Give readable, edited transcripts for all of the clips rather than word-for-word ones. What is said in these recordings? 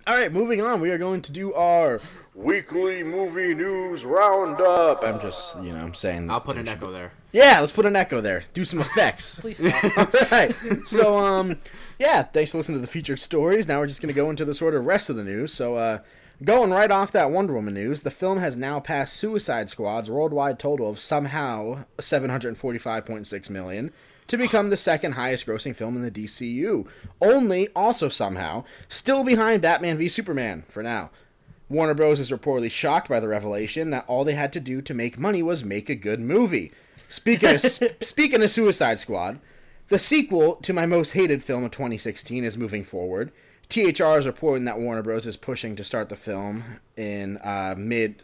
All right, moving on. We are going to do our weekly movie news roundup. I'm just, I'm saying I'll put that we an should echo there. Yeah, let's put an echo there. Do some effects. Please stop. All right. So, yeah, thanks for listening to the featured stories. Now we're just going to go into the sort of rest of the news. So, going right off that Wonder Woman news, the film has now passed Suicide Squad's worldwide total of somehow 745.6 million to become the second highest grossing film in the DCU. Only, also somehow, still behind Batman v Superman for now. Warner Bros. Is reportedly shocked by the revelation that all they had to do to make money was make a good movie. Speaking of Suicide Squad, the sequel to my most hated film of 2016 is moving forward. THR is reporting that Warner Bros. Is pushing to start the film in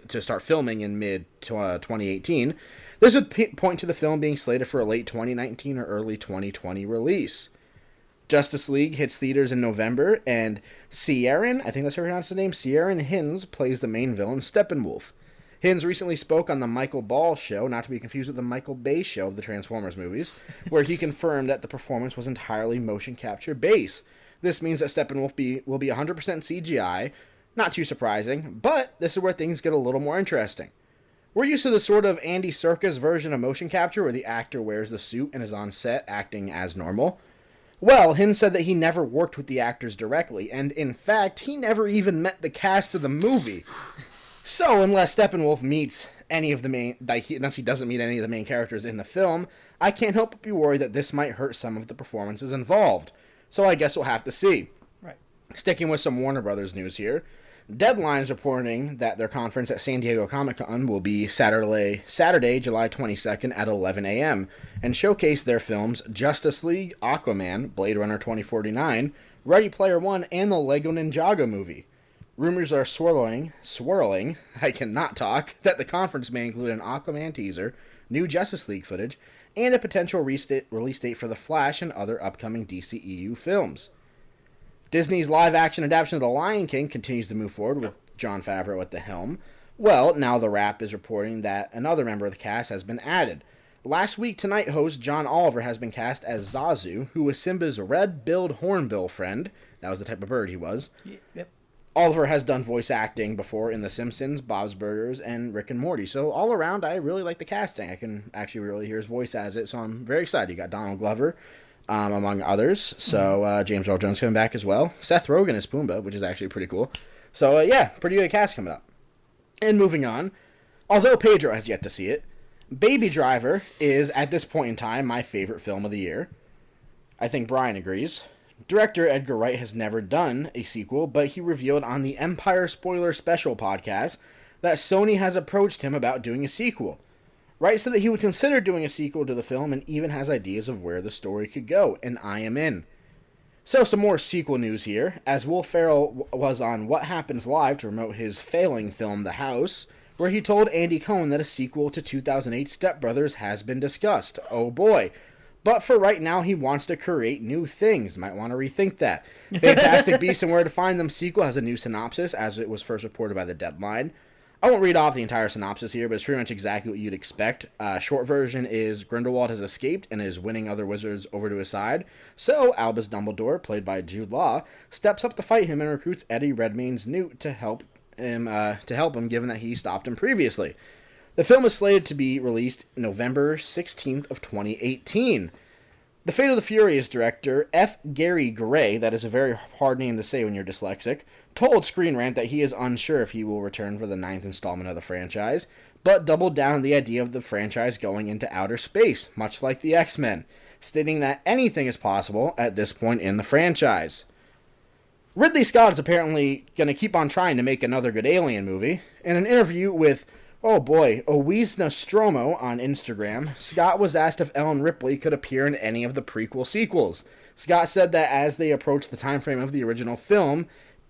start filming in mid 2018. This would point to the film being slated for a late 2019 or early 2020 release. Justice League hits theaters in November, and Ciaran, I think that's how you pronounce his name, Ciaran Hinds plays the main villain, Steppenwolf. Hinds recently spoke on the Michael Ball show, not to be confused with the Michael Bay show of the Transformers movies, where he confirmed that the performance was entirely motion capture based. This means that Steppenwolf will be 100% CGI, not too surprising, but this is where things get a little more interesting. We're used to the sort of Andy Serkis version of motion capture where the actor wears the suit and is on set acting as normal. Well, Hinds said that he never worked with the actors directly, and in fact, he never even met the cast of the movie. So, unless Steppenwolf meets any of the unless he doesn't meet any of the main characters in the film, I can't help but be worried that this might hurt some of the performances involved. So I guess we'll have to see. Right. Sticking with some Warner Brothers news here, Deadline's reporting that their conference at San Diego Comic-Con will be Saturday, July 22nd at 11 a.m. and showcase their films Justice League, Aquaman, Blade Runner 2049, Ready Player One, and the Lego Ninjago movie. Rumors are swirling, I cannot talk, that the conference may include an Aquaman teaser, new Justice League footage, and a potential release date for The Flash and other upcoming DCEU films. Disney's live-action adaptation of The Lion King continues to move forward with Jon Favreau at the helm. Well, now The Wrap is reporting that another member of the cast has been added. Last week, Tonight host John Oliver has been cast as Zazu, who was Simba's red-billed hornbill friend. That was the type of bird he was. Yep. Oliver has done voice acting before in The Simpsons, Bob's Burgers, and Rick and Morty. So all around, I really like the casting. I can actually really hear his voice as it, so I'm very excited. You got Donald Glover, among others. So James Earl Jones coming back as well. Seth Rogen is Pumbaa, which is actually pretty cool. So yeah, pretty good cast coming up. And moving on, although Pedro has yet to see it, Baby Driver is, at this point in time, my favorite film of the year. I think Brian agrees. Director Edgar Wright has never done a sequel, but he revealed on the Empire Spoiler Special podcast that Sony has approached him about doing a sequel. Wright said that he would consider doing a sequel to the film and even has ideas of where the story could go, and I am in. So some more sequel news here, as Will Ferrell was on What Happens Live to promote his failing film The House, where he told Andy Cohen that a sequel to 2008 Step Brothers has been discussed. Oh boy. But for right now, he wants to create new things. Might want to rethink that. Fantastic Beasts and Where to Find Them sequel has a new synopsis, as it was first reported by The Deadline. I won't read off the entire synopsis here, but it's pretty much exactly what you'd expect. Short version is Grindelwald has escaped and is winning other wizards over to his side. So Albus Dumbledore, played by Jude Law, steps up to fight him and recruits Eddie Redmayne's Newt to help him, given that he stopped him previously. The film is slated to be released November 16th of 2018. The Fate of the Furious director F. Gary Gray, that is a very hard name to say when you're dyslexic, told Screen Rant that he is unsure if he will return for the 9th installment of the franchise, but doubled down on the idea of the franchise going into outer space, much like the X-Men, stating that anything is possible at this point in the franchise. Ridley Scott is apparently going to keep on trying to make another good Alien movie. In an interview with, oh boy, Owies Nostromo on Instagram, Scott was asked if Ellen Ripley could appear in any of the prequel sequels. Scott said that as they approach the time frame of the original film,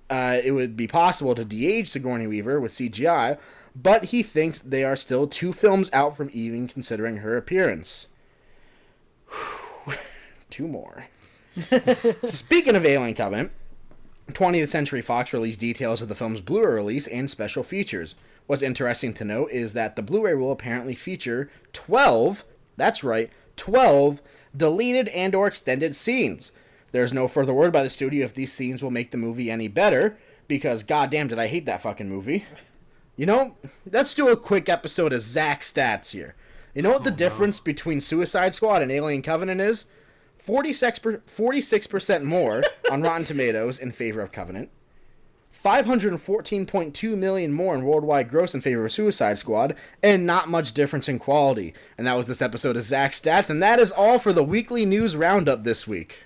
it would be possible to de-age Sigourney Weaver with CGI, but he thinks they are still 2 films out from even considering her appearance. 2 more. Speaking of Alien Covenant, 20th Century Fox released details of the film's Blu-ray release and special features. What's interesting to note is that the Blu-ray will apparently feature 12, that's right, 12 deleted and or extended scenes. There's no further word by the studio if these scenes will make the movie any better, because goddamn did I hate that fucking movie. You know, let's do a quick episode of Zach Stats here. You know what the difference between Suicide Squad and Alien Covenant is? 46% more on Rotten Tomatoes in favor of Covenant. 514.2 million more in worldwide gross in favor of Suicide Squad, and not much difference in quality. And that was this episode of Zach Stats, and that is all for the weekly news roundup this week.